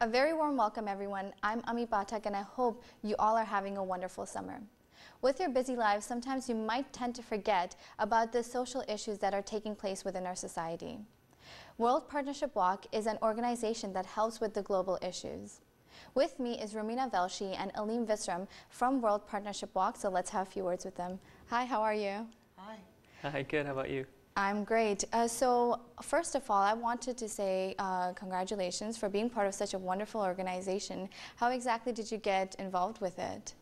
A very warm welcome, everyone. I'm Ami Pathak, and I hope you all are having a wonderful summer. With your busy lives, sometimes you might tend to forget about the social issues that are taking place within our society. World Partnership Walk is an organization that helps with the global issues. With me is Romina Velshi and Aleem Visram from World Partnership Walk, so let's have a few words with them. Hi, how are you? Hi. Hi, good. How about you? I'm great. So first of all, I wanted to say congratulations for being part of such a wonderful organization. How exactly did you get involved with it?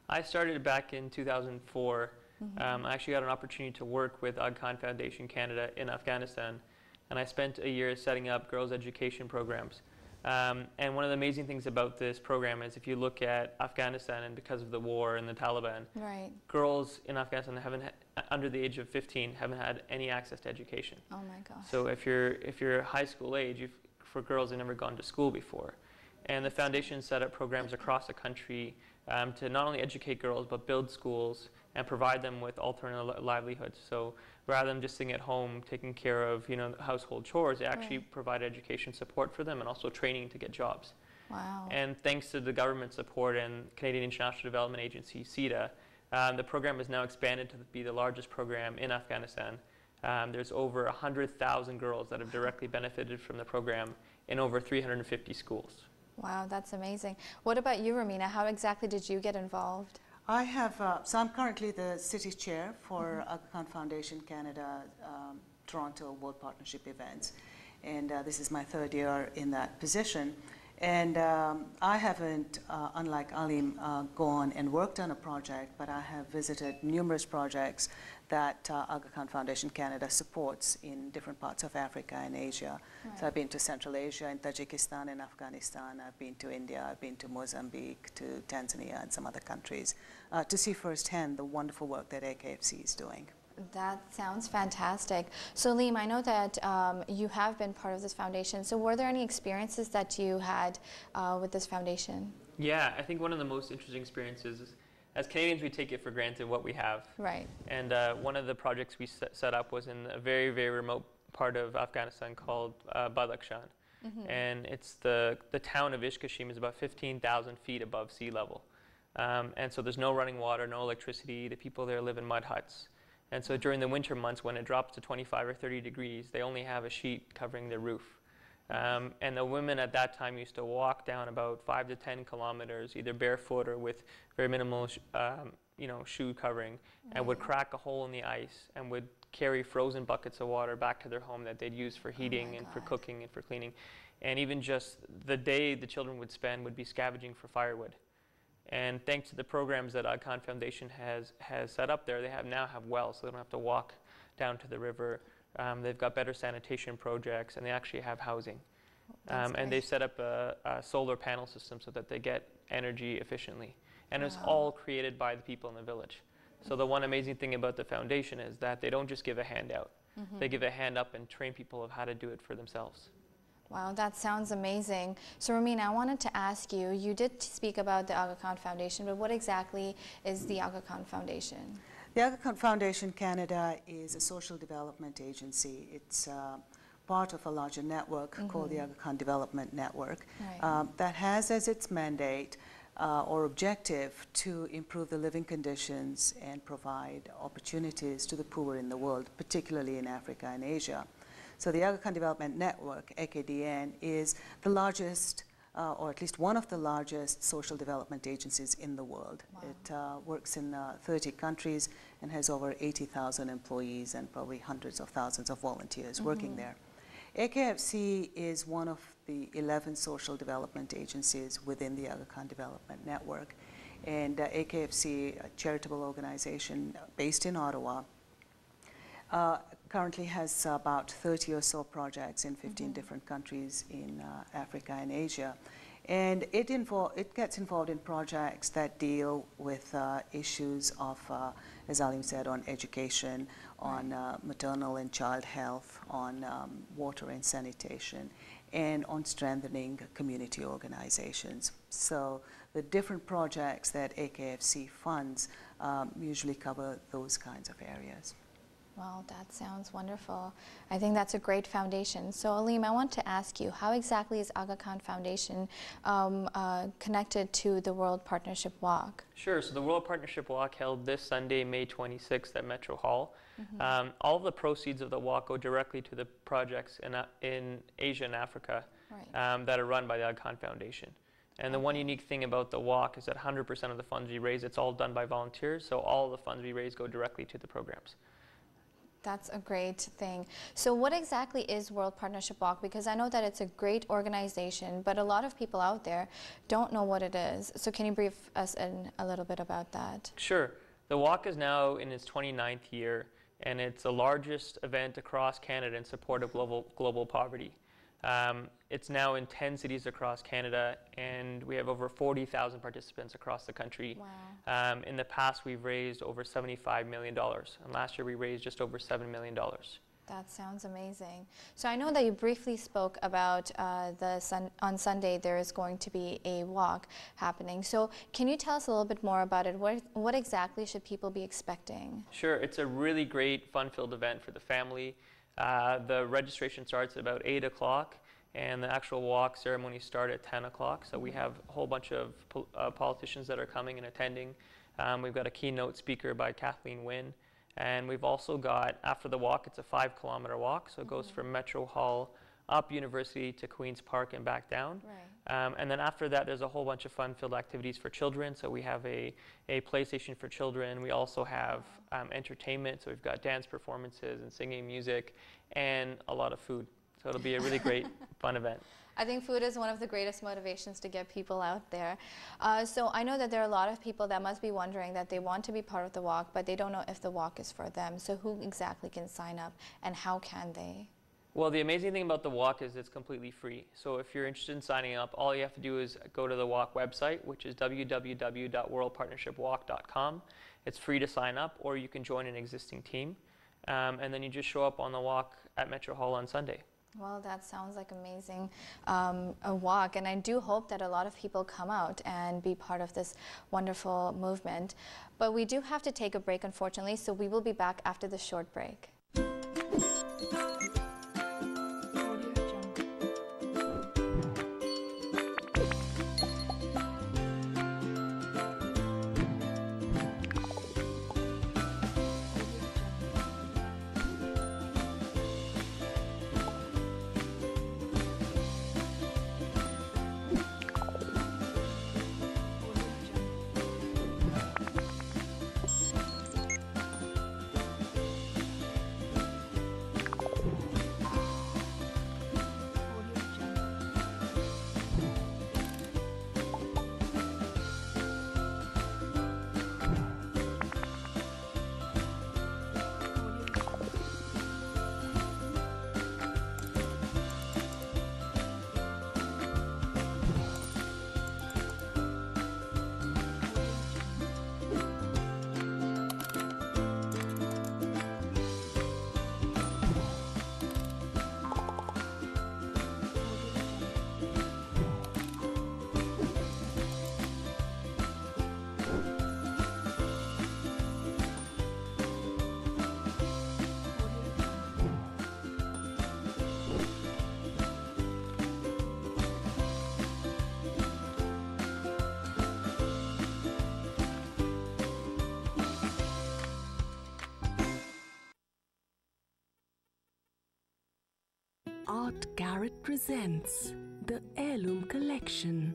I started back in 2004. I actually got an opportunity to work with Aga Khan Foundation Canada in Afghanistan, and I spent a year setting up girls' education programs. And one of the amazing things about this program is if you look at Afghanistan, and because of the war and the Taliban, Right. girls in Afghanistan under the age of 15 haven't had any access to education. Oh my gosh. So if you're high school age, for girls, they've never gone to school before. And the foundation set up programs across the country to not only educate girls, but build schools and provide them with alternative livelihoods. So rather than just sitting at home taking care of household chores, they actually provide education support for them and also training to get jobs. Wow. And thanks to the government support and Canadian International Development Agency, CEDA, the program has now expanded to be the largest program in Afghanistan. There's over 100,000 girls that have directly benefited from the program in over 350 schools. Wow, that's amazing. What about you, Romina? How exactly did you get involved? I have, so I'm currently the city chair for Aga Khan Foundation Canada Toronto World Partnership events. And this is my third year in that position. And I haven't, unlike Aleem, gone and worked on a project, but I have visited numerous projects that Aga Khan Foundation Canada supports in different parts of Africa and Asia. Right. So I've been to Central Asia, and Tajikistan, and Afghanistan. I've been to India, I've been to Mozambique, to Tanzania, and some other countries to see firsthand the wonderful work that AKFC is doing. That sounds fantastic. So, Aleem, I know that you have been part of this foundation. So were there any experiences that you had with this foundation? Yeah, I think one of the most interesting experiences is, as Canadians, we take it for granted what we have. Right. And one of the projects we set up was in a very, very remote part of Afghanistan called Badakhshan. And it's the town of Ishkashim is about 15,000 feet above sea level. And so there's no running water, no electricity. The people there live in mud huts. And so during the winter months, when it drops to 25 or 30 degrees, they only have a sheet covering their roof. And the women at that time used to walk down about 5 to 10 kilometers, either barefoot or with very minimal shoe covering, and would crack a hole in the ice and would carry frozen buckets of water back to their home that they'd use for heating and for cooking and for cleaning. And even just the day the children would spend would be scavenging for firewood. And thanks to the programs that Aga Khan Foundation has set up there, they now have wells, so they don't have to walk down to the river. They've got better sanitation projects, and they actually have housing. And they've set up a solar panel system so that they get energy efficiently. And it's all created by the people in the village. So the one amazing thing about the foundation is that they don't just give a handout. They give a hand up and train people of how to do it for themselves. Wow, that sounds amazing. So, Romina, I wanted to ask you, you did speak about the Aga Khan Foundation, but what exactly is the Aga Khan Foundation? The Aga Khan Foundation Canada is a social development agency. It's part of a larger network called the Aga Khan Development Network that has as its mandate or objective to improve the living conditions and provide opportunities to the poor in the world, particularly in Africa and Asia. So the Aga Khan Development Network, AKDN, is the largest, or at least one of the largest social development agencies in the world. Wow. It works in 30 countries and has over 80,000 employees and probably hundreds of thousands of volunteers working there. AKFC is one of the 11 social development agencies within the Aga Khan Development Network. And AKFC, a charitable organization based in Ottawa, currently has about 30 or so projects in 15 different countries in Africa and Asia. And it gets involved in projects that deal with issues of, as Aleem said, on education, on maternal and child health, on water and sanitation, and on strengthening community organizations. So the different projects that AKFC funds usually cover those kinds of areas. Well, that sounds wonderful. I think that's a great foundation. So, Aleem, I want to ask you, how exactly is Aga Khan Foundation connected to the World Partnership Walk? Sure. So the World Partnership Walk held this Sunday, May 26th at Metro Hall. All of the proceeds of the walk go directly to the projects in Asia and Africa that are run by the Aga Khan Foundation. And the one unique thing about the walk is that 100% of the funds we raise, it's all done by volunteers, so all the funds we raise go directly to the programs. That's a great thing. So what exactly is World Partnership Walk? Because I know that it's a great organization, but a lot of people out there don't know what it is. So can you brief us in a little bit about that? Sure. The walk is now in its 29th year, and it's the largest event across Canada in support of global poverty. It's now in 10 cities across Canada, and we have over 40,000 participants across the country. Wow. In the past, we've raised over $75 million, and last year we raised just over $7 million. That sounds amazing. So I know that you briefly spoke about on Sunday there is going to be a walk happening. So can you tell us a little bit more about it? What exactly should people be expecting? Sure. It's a really great, fun-filled event for the family. The registration starts at about 8 o'clock, and the actual walk ceremony starts at 10 o'clock. So we have a whole bunch of politicians that are coming and attending. We've got a keynote speaker by Kathleen Wynne. And we've also got, after the walk, it's a 5-kilometer walk. So it goes from Metro Hall up University to Queen's Park and back down. Right. And then after that, there's a whole bunch of fun-filled activities for children. So we have a PlayStation for children. We also have entertainment. So we've got dance performances and singing music and a lot of food. So it'll be a really great, fun event. I think food is one of the greatest motivations to get people out there. So I know that there are a lot of people that must be wondering that they want to be part of the walk, but they don't know if the walk is for them. So who exactly can sign up, and how can they? Well, the amazing thing about the walk is it's completely free. So if you're interested in signing up, all you have to do is go to the walk website, which is www.worldpartnershipwalk.com. It's free to sign up, or you can join an existing team. And then you just show up on the walk at Metro Hall on Sunday. Well, that sounds like amazing a walk, and I do hope that a lot of people come out and be part of this wonderful movement. But we do have to take a break, unfortunately, so we will be back after this short break. Art Garrett presents the Heirloom Collection.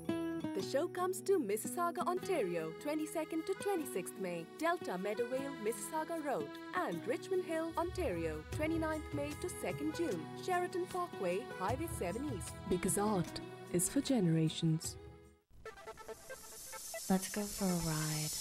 The show comes to Mississauga, Ontario, 22nd to 26th May, Delta Meadowvale, Mississauga Road, and Richmond Hill, Ontario, 29th May to 2nd June, Sheraton Parkway, Highway 7 East. Because art is for generations. Let's go for a ride.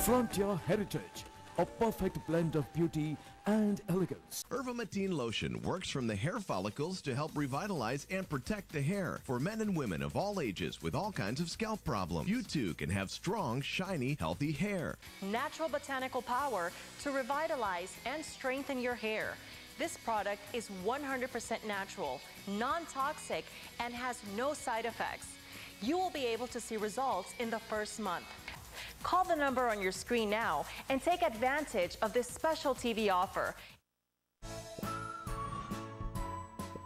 Frontier Heritage, a perfect blend of beauty and elegance. Ervamatine lotion works from the hair follicles to help revitalize and protect the hair for men and women of all ages with all kinds of scalp problems. You too can have strong, shiny, healthy hair. Natural botanical power to revitalize and strengthen your hair. This product is 100% natural, non-toxic, and has no side effects. You will be able to see results in the first month. Call the number on your screen now and take advantage of this special TV offer.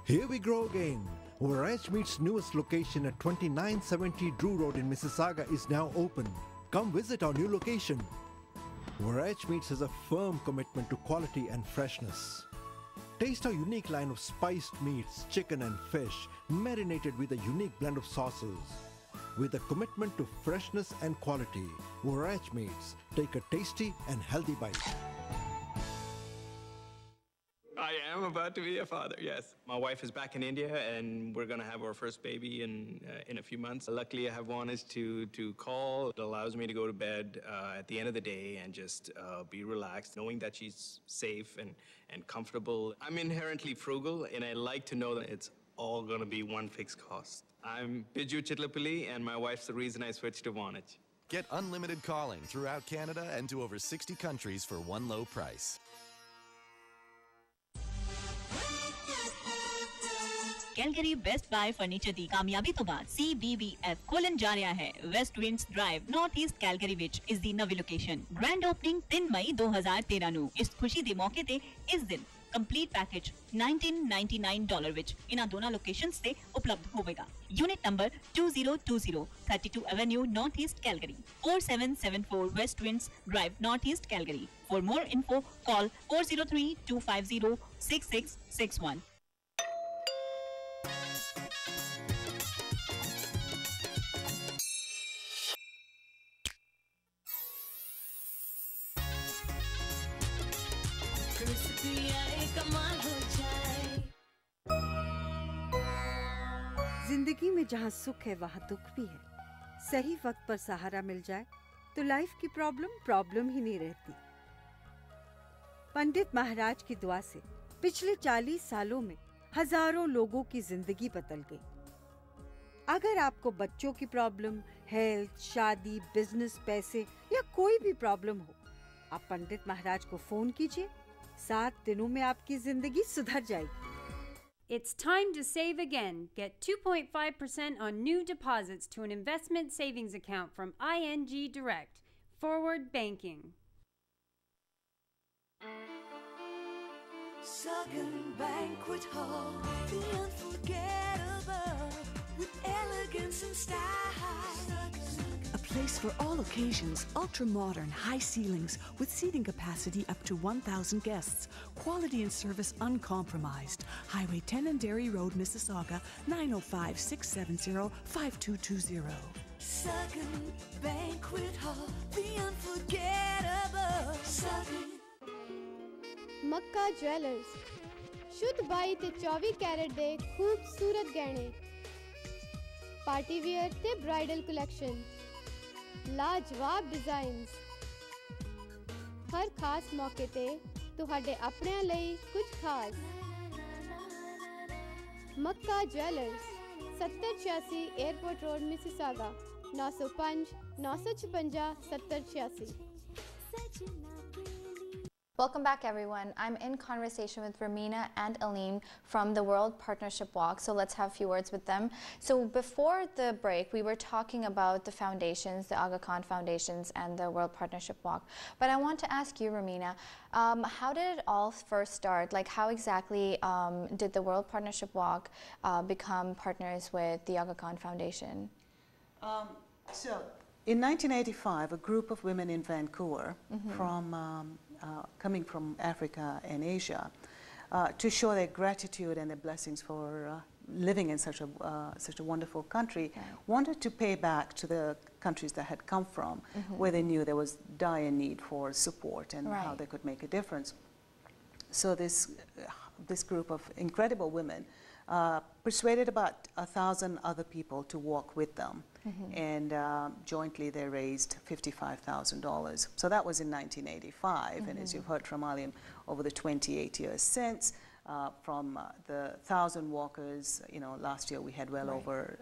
Here we grow again. Waraj Meat's newest location at 2970 Drew Road in Mississauga is now open. Come visit our new location. Waraj Meats has a firm commitment to quality and freshness. Taste our unique line of spiced meats, chicken and fish, marinated with a unique blend of sauces. With a commitment to freshness and quality, Waraj Meats, take a tasty and healthy bite. I am about to be a father, yes. My wife is back in India, and we're going to have our first baby in a few months. Luckily, I have wanted to call. It allows me to go to bed at the end of the day and just be relaxed, knowing that she's safe and comfortable. I'm inherently frugal, and I like to know that it's all going to be one fixed cost. I'm Biju Chitlapalli, and my wife's the reason I switched to Vonage. Get unlimited calling throughout Canada and to over 60 countries for one low price. Calgary best buy furniture दी कामयाबी तो बाद CBBF खोलन जा रहा है west winds drive north east Calgary which is दी नवी लोकेशन ग्रैंड ओपनिंग 3 मई 2013 ਨੂੰ इस खुशी ਦੇ ਮੌਕੇ ਤੇ ਇਸ ਦਿਨ ਕੰਪਲੀਟ ਪੈਕੇਜ $1999 ਵਿੱਚ ਇਹਨਾਂ ਦੋਨਾਂ ਲੋਕੇਸ਼ਨਸ ਤੇ ਉਪਲਬਧ ਹੋਵੇਗਾ unit number 2020 32 avenue north East Calgary 4774 West winds drive north East Calgary for more info call 4032506661 जिंदगी में जहाँ सुख है वहाँ दुख भी है सही वक्त पर सहारा मिल जाए तो लाइफ की प्रॉब्लम ही नहीं रहती पंडित महाराज की दुआ से पिछले 40 सालों में हजारों लोगों की जिंदगी बदल गई अगर आपको बच्चों की प्रॉब्लम हेल्थ शादी बिजनेस पैसे या कोई भी प्रॉब्लम हो आप पंडित महाराज को फोन कीजिए 7 दिनों में आपकी जिंदगी सुधर जाएगी It's time to save again. Get 2.5% on new deposits to an investment savings account from ING Direct. Forward banking. Southern Banquet Hall, the unforgettable, with elegance and style. A place for all occasions, ultra-modern, high ceilings, with seating capacity up to 1,000 guests. Quality and service uncompromised. Highway 10 and Dairy Road, Mississauga, 905-670-5220. Southern Banquet Hall, the unforgettable. Southern. Mecca jewellers शुद्ध 22 ते 24 carat दे खूबसूरत गहने party wear ते bridal collection लाजवाब designs हर खास मौके ते तुहाडे अपनेआं लई कुछ खास मक्का jewellers 7086 airport road Mississauga 905 956 7086 Welcome back, everyone. I'm in conversation with Ramina and Aleem from the World Partnership Walk, so let's have a few words with them. So before the break, we were talking about the foundations, the Aga Khan Foundations and the World Partnership Walk. But I want to ask you, Ramina, how did it all first start? Like, how exactly did the World Partnership Walk become partners with the Aga Khan Foundation? So, in 1985, a group of women in Vancouver coming from Africa and Asia to show their gratitude and their blessings for living in such a wonderful country, wanted to pay back to the countries that had come from, where they knew there was dire need for support and how they could make a difference. So this group of incredible women persuaded about 1,000 other people to walk with them. And jointly they raised $55,000. So that was in 1985. And as you've heard from Aleem, over the 28 years since, from the 1,000 walkers, last year we had well over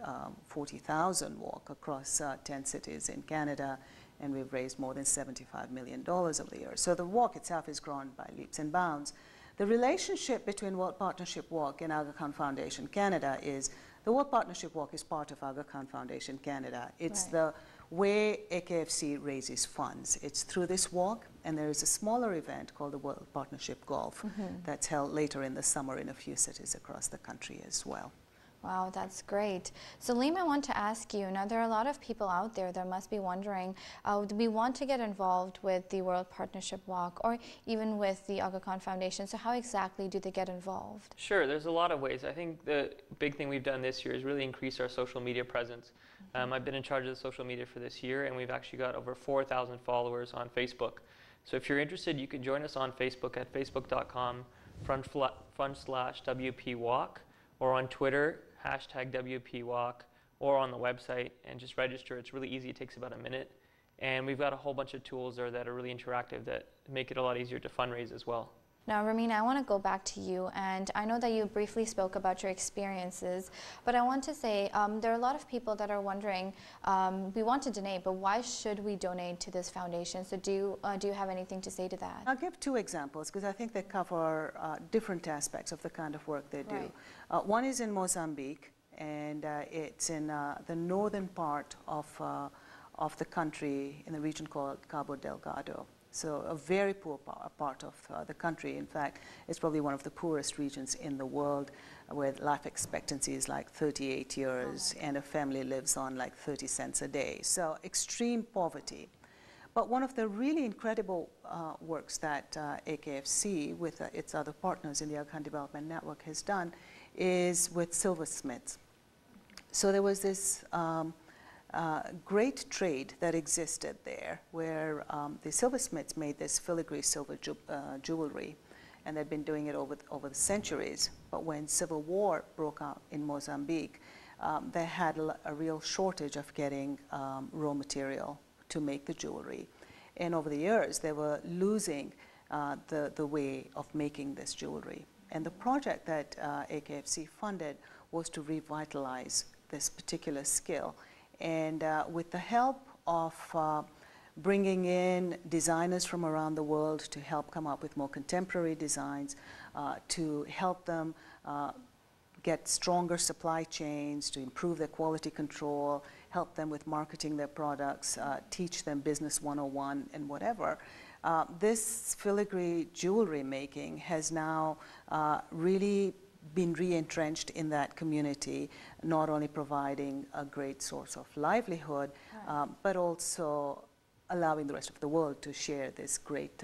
40,000 walk across 10 cities in Canada, and we've raised more than $75 million over the years. So the walk itself has grown by leaps and bounds. The relationship between World Partnership Walk and Aga Khan Foundation Canada is, the World Partnership Walk is part of Aga Khan Foundation Canada. It's the way AKFC raises funds. It's through this walk, and there is a smaller event called the World Partnership Golf that's held later in the summer in a few cities across the country as well. Wow, that's great. So Aleem, I want to ask you, now there are a lot of people out there that must be wondering, do we want to get involved with the World Partnership Walk or even with the Aga Khan Foundation? So how exactly do they get involved? Sure, there's a lot of ways. I think the big thing we've done this year is really increase our social media presence. I've been in charge of the social media for this year, and we've actually got over 4,000 followers on Facebook. So if you're interested, you can join us on Facebook at facebook.com/WPWalk, or on Twitter, #WPWalk, or on the website, and just register. It's really easy. It takes about a minute. And we've got a whole bunch of tools there that are really interactive that make it a lot easier to fundraise as well. Now, Ramina, I want to go back to you, and I know that you briefly spoke about your experiences, but I want to say there are a lot of people that are wondering, we want to donate, but why should we donate to this foundation? So do you have anything to say to that? I'll give two examples because I think they cover different aspects of the kind of work they do. One is in Mozambique, and it's in the northern part of the country in the region called Cabo Delgado. So a very poor part of the country. In fact, it's probably one of the poorest regions in the world, where life expectancy is like 38 years and a family lives on like 30 cents a day. So extreme poverty. But one of the really incredible works that AKFC, with its other partners in the Aga Khan Development Network, has done is with silversmiths. So there was this great trade that existed there, where the silversmiths made this filigree silver jewelry, and they'd been doing it over the centuries. But when civil war broke out in Mozambique, they had a real shortage of getting raw material to make the jewelry. And over the years, they were losing the way of making this jewelry. And the project that AKFC funded was to revitalize this particular skill. And with the help of bringing in designers from around the world to help come up with more contemporary designs, to help them get stronger supply chains, to improve their quality control, help them with marketing their products, teach them business 101 and whatever. This filigree jewelry making has now really been re-entrenched in that community, not only providing a great source of livelihood, but also allowing the rest of the world to share this great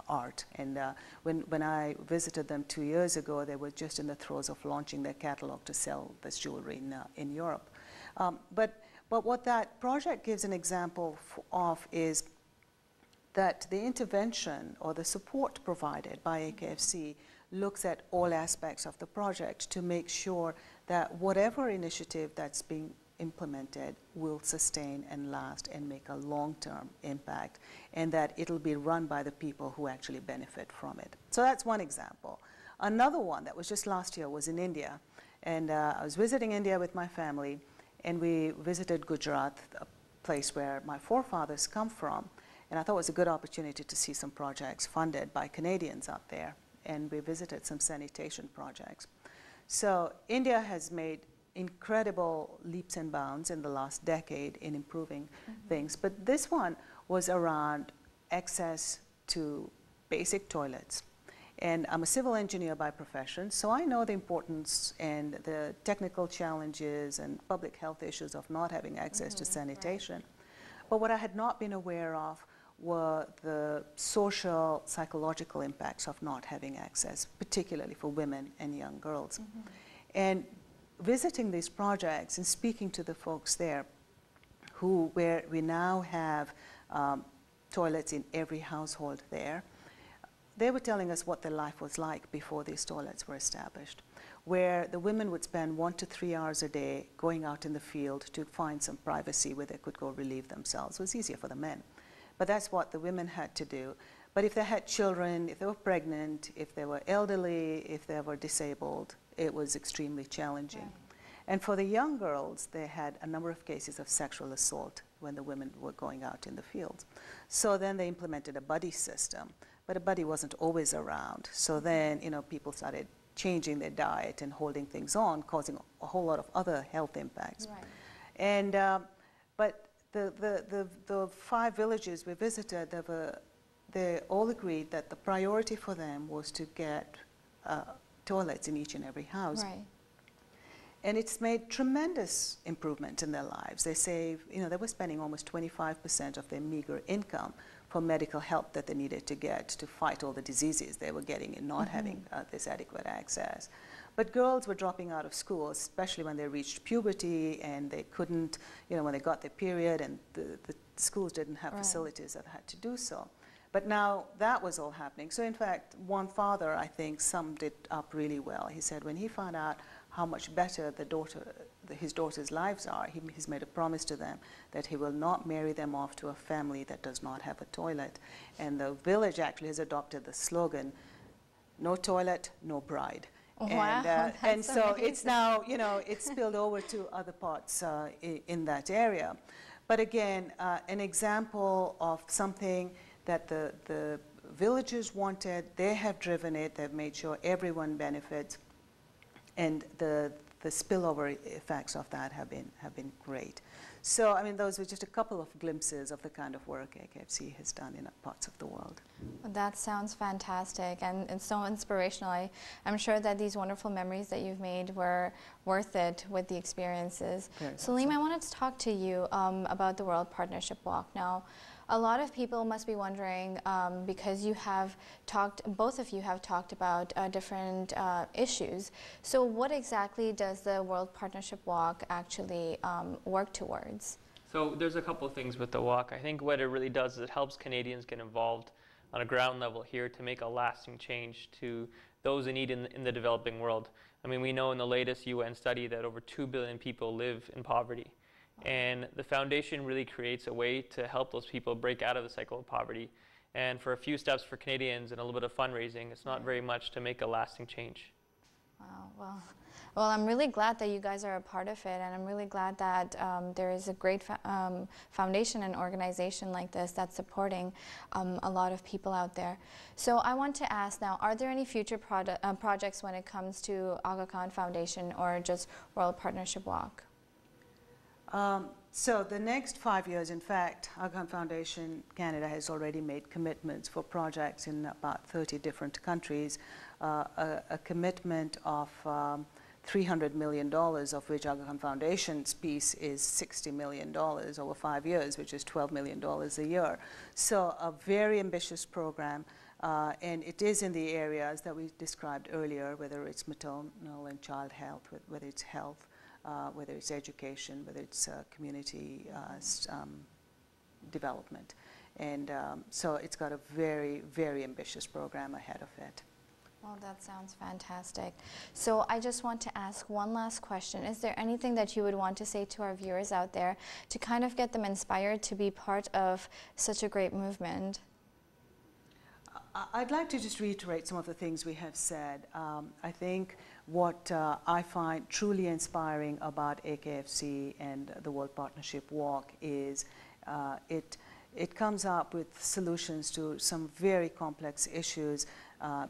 art. And when I visited them 2 years ago, they were just in the throes of launching their catalog to sell this jewelry in Europe. But what that project gives an example of is that the intervention or the support provided by AKFC looks at all aspects of the project to make sure that whatever initiative that's being implemented will sustain and last and make a long-term impact, and that it'll be run by the people who actually benefit from it. So that's one example. Another one that was just last year was in India, and I was visiting India with my family, and we visited Gujarat, a place where my forefathers come from, and I thought it was a good opportunity to see some projects funded by Canadians out there. And we visited some sanitation projects. So India has made incredible leaps and bounds in the last decade in improving things, but this one was around access to basic toilets. And I'm a civil engineer by profession, so I know the importance and the technical challenges and public health issues of not having access to sanitation. But what I had not been aware of were the social, psychological impacts of not having access, particularly for women and young girls. And visiting these projects and speaking to the folks there, where we now have toilets in every household there, they were telling us what their life was like before these toilets were established. where the women would spend 1 to 3 hours a day going out in the field to find some privacy where they could go relieve themselves. It was easier for the men. But that's what the women had to do. But if they had children, if they were pregnant, if they were elderly, if they were disabled, it was extremely challenging. Right. And for the young girls, they had a number of cases of sexual assault when the women were going out in the fields. So then they implemented a buddy system, but a buddy wasn't always around. So then, you know, people started changing their diet and holding things on, causing a whole lot of other health impacts. Right. And, but the 5 villages we visited, they all agreed that the priority for them was to get toilets in each and every house. Right. And it's made tremendous improvement in their lives. They save, you know, they were spending almost 25% of their meager income for medical help that they needed to get to fight all the diseases they were getting in not having this adequate access. But girls were dropping out of school, especially when they reached puberty and they couldn't, you know, when they got their period, and the schools didn't have facilities that had to do so. But now that was all happening. So in fact, one father, I think, summed it up really well. He said when he found out how much better his daughter's lives are, he's made a promise to them that he will not marry them off to a family that does not have a toilet. And the village actually has adopted the slogan, no toilet, no bride. Wow, and so amazing. It's now, you know, it's spilled over to other parts in that area. But again, an example of something that the villagers wanted, they have driven it, they've made sure everyone benefits, and the spillover effects of that have been great. So, I mean, those were just a couple of glimpses of the kind of work AKFC has done in parts of the world. That sounds fantastic and so inspirational. I'm sure that these wonderful memories that you've made were worth it with the experiences. So, Aleem, I wanted to talk to you about the World Partnership Walk. Now, a lot of people must be wondering, because you have talked, both of you have talked about different issues. So what exactly does the World Partnership Walk actually work towards? So there's a couple of things with the walk. I think what it really does is it helps Canadians get involved on a ground level here to make a lasting change to those in need in the developing world. I mean, we know in the latest UN study that over 2 billion people live in poverty. And the foundation really creates a way to help those people break out of the cycle of poverty. And for a few steps for Canadians and a little bit of fundraising, it's not very much to make a lasting change. Wow, well, I'm really glad that you guys are a part of it, and I'm really glad that there is a great foundation and organization like this that's supporting a lot of people out there. So I want to ask now, are there any future projects when it comes to Aga Khan Foundation or just World Partnership Walk? So the next 5 years, in fact, Aga Khan Foundation Canada has already made commitments for projects in about 30 different countries, a commitment of $300 million, of which Aga Khan Foundation's piece is $60 million over 5 years, which is $12 million a year. So a very ambitious program, and it is in the areas that we described earlier, whether it's maternal and child health, whether it's health, whether it's education, whether it's community development. And so it's got a very, very ambitious program ahead of it. Well, that sounds fantastic. So I just want to ask one last question. Is there anything that you would want to say to our viewers out there to kind of get them inspired to be part of such a great movement? I'd like to just reiterate some of the things we have said. I think what I find truly inspiring about AKFC and the World Partnership Walk is it comes up with solutions to some very complex issues,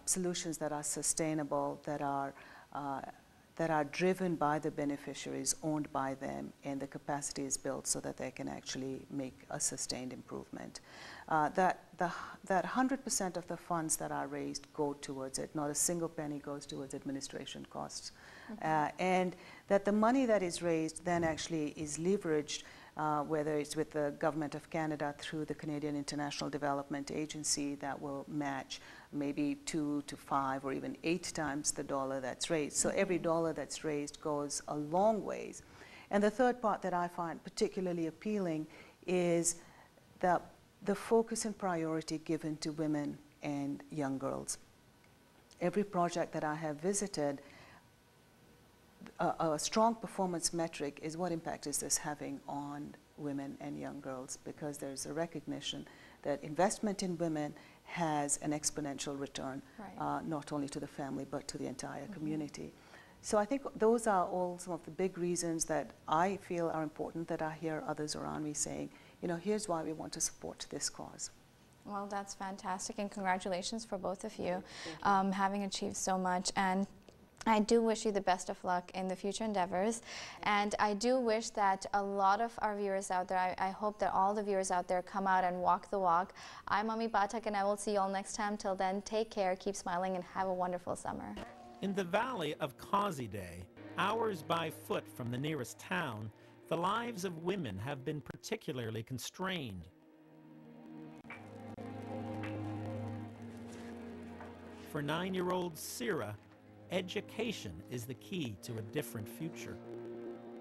solutions that are sustainable, that are driven by the beneficiaries, owned by them, and the capacity is built so that they can actually make a sustained improvement. That 100% of the funds that are raised go towards it. Not a single penny goes towards administration costs. And that the money that is raised then actually is leveraged, whether it's with the Government of Canada through the Canadian International Development Agency that will match maybe 2 to 5 or even 8 times the dollar that's raised. So every dollar that's raised goes a long ways. And the third part that I find particularly appealing is the focus and priority given to women and young girls. Every project that I have visited, a strong performance metric is what impact is this having on women and young girls, because there's a recognition that investment in women has an exponential return, not only to the family but to the entire community. So I think those are all some of the big reasons that I feel are important, that I hear others around me saying, you know, here's why we want to support this cause. Well, that's fantastic, and congratulations for both of you, having achieved so much. And I do wish you the best of luck in the future endeavors, and I do wish that a lot of our viewers out there, I hope that all the viewers out there come out and walk the walk. I'm Ami Pathak, and I will see you all next time. Till then, take care, keep smiling, and have a wonderful summer. In the valley of Qaziday, hours by foot from the nearest town, the lives of women have been particularly constrained. For 9-year-old Sira, education is the key to a different future.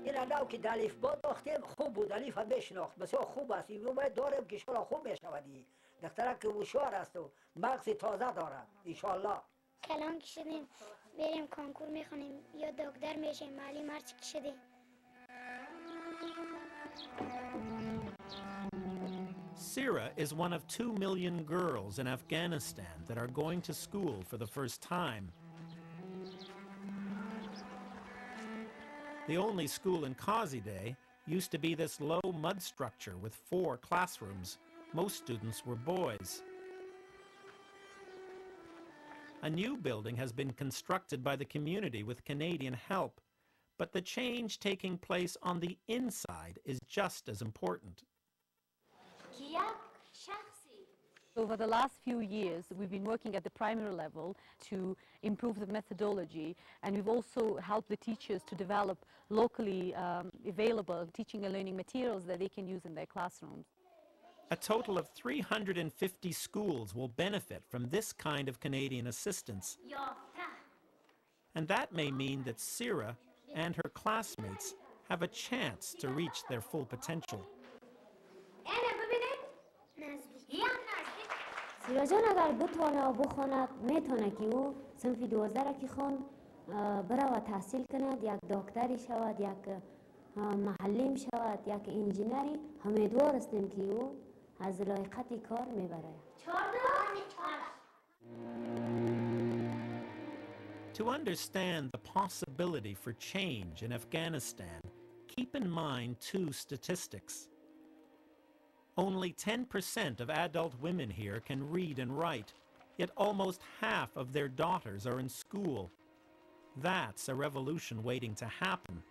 این الان که دلیف بود وقتی خوب بود دلیف هم بشناخت بسیار خوب است این باید دارم که شما خوب میشنودی دخترک که هوشیار است و مغز تازه دارد انشالله کلام کشیدیم بریم کنکور میخونیم یا دکتر میشیم معلم هرچی کشیدیم. Sira is one of 2 million girls in Afghanistan that are going to school for the first time. The only school in Qaziday used to be this low mud structure with 4 classrooms. Most students were boys. A new building has been constructed by the community with Canadian help, but the change taking place on the inside is just as important. Over the last few years, we've been working at the primary level to improve the methodology, and we've also helped the teachers to develop locally available teaching and learning materials that they can use in their classrooms. A total of 350 schools will benefit from this kind of Canadian assistance. And that may mean that Sira and her classmates have a chance to reach their full potential. سیرا جان اگر بتونه و بخواند میتونه که او صنف 12 را که خوان بره و تحصیل کند یک دکتری شود یک معلم شود یک انجینری امیدوار هستیم که او از لایقت کار میبره. To understand the possibility for change in Afghanistan, keep in mind 2 statistics. Only 10% of adult women here can read and write, yet almost half of their daughters are in school. That's a revolution waiting to happen.